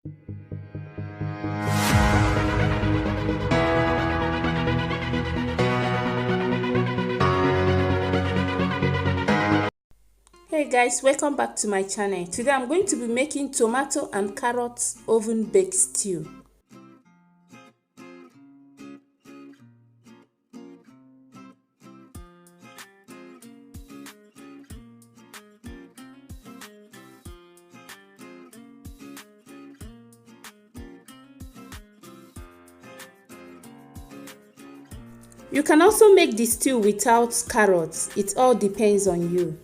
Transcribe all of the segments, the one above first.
Hey guys, welcome back to my channel. Today I'm going to be making tomato and carrot oven baked stew. You can also make the stew without carrots. It all depends on you.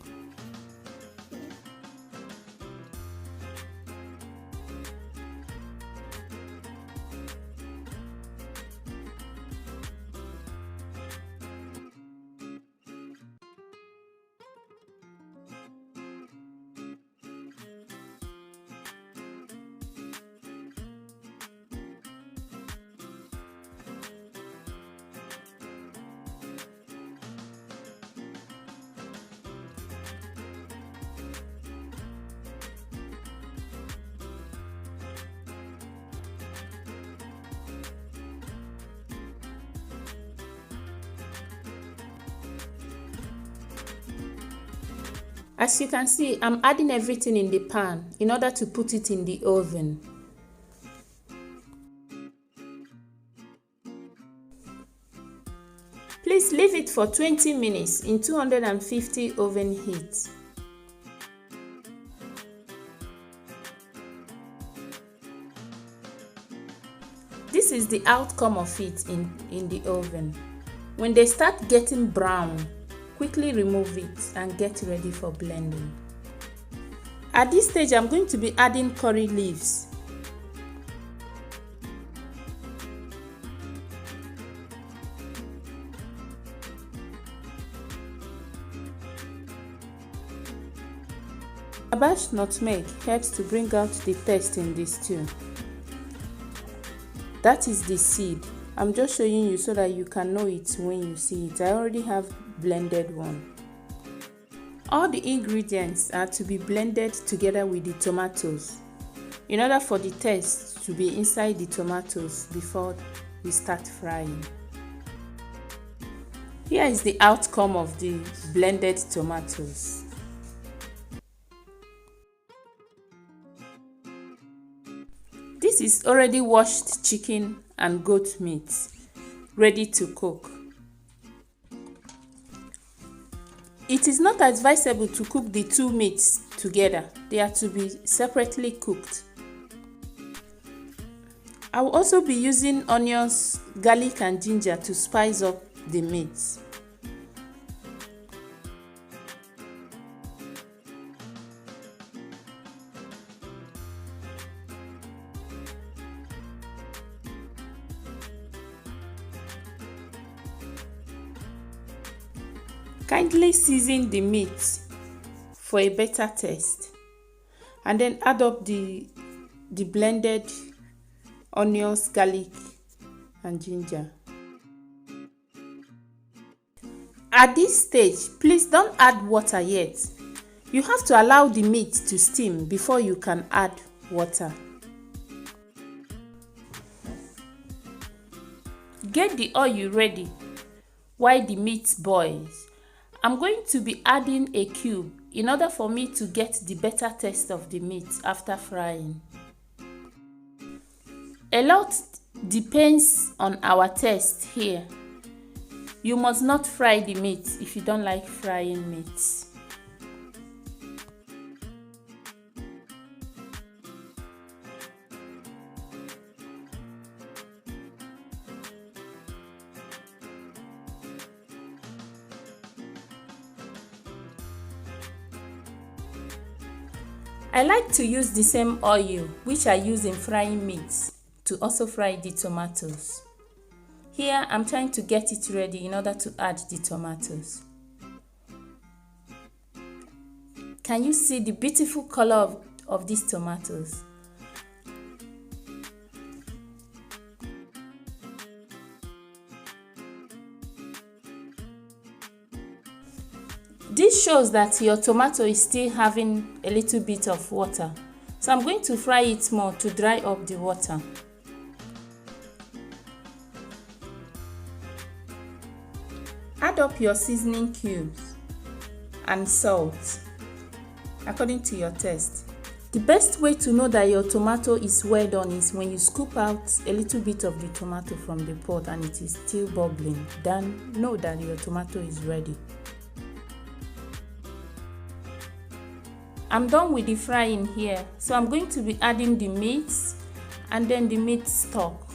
As you can see, I'm adding everything in the pan in order to put it in the oven. Please leave it for 20 minutes in 250 oven heat. This is the outcome of it in the oven. When they start getting brown, quickly remove it and get ready for blending. At this stage, I'm going to be adding curry leaves. Calabash Nutmeg helps to bring out the taste in the stew. That is the seed. I'm just showing you so that you can know it when you see it. I already have blended one. All the ingredients are to be blended together with the tomatoes in order for the taste to be inside the tomatoes before we start frying. Here is the outcome of the blended tomatoes. This is already washed chicken and goat meat, ready to cook. It is not advisable to cook the two meats together. They are to be separately cooked. I will also be using onions, garlic and ginger to spice up the meat. Kindly season the meat for a better taste and then add up the blended onions, garlic and ginger. At this stage, please don't add water yet. You have to allow the meat to steam before you can add water. Get the oil ready while the meat boils. I'm going to be adding a cube in order for me to get the better taste of the meat after frying. A lot depends on our taste here. You must not fry the meat if you don't like frying meat. I like to use the same oil which I use in frying meat to also fry the tomatoes. Here I'm trying to get it ready in order to add the tomatoes. Can you see the beautiful color of these tomatoes? This shows that your tomato is still having a little bit of water. So I'm going to fry it more to dry up the water. Add up your seasoning cubes and salt according to your taste. The best way to know that your tomato is well done is when you scoop out a little bit of the tomato from the pot and it is still bubbling. Then know that your tomato is ready. I'm done with the frying here, so I'm going to be adding the meat and then the meat stock.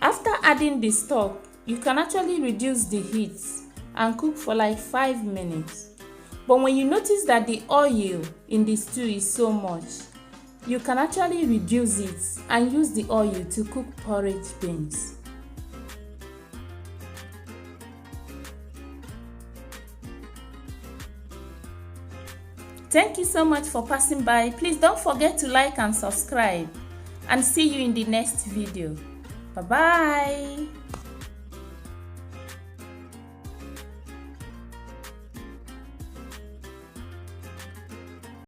After adding the stock, you can actually reduce the heat and cook for like 5 minutes. But when you notice that the oil in the stew is so much, you can actually reduce it and use the oil to cook porridge beans. Thank you so much for passing by. Please don't forget to like and subscribe, and see you in the next video. Bye bye.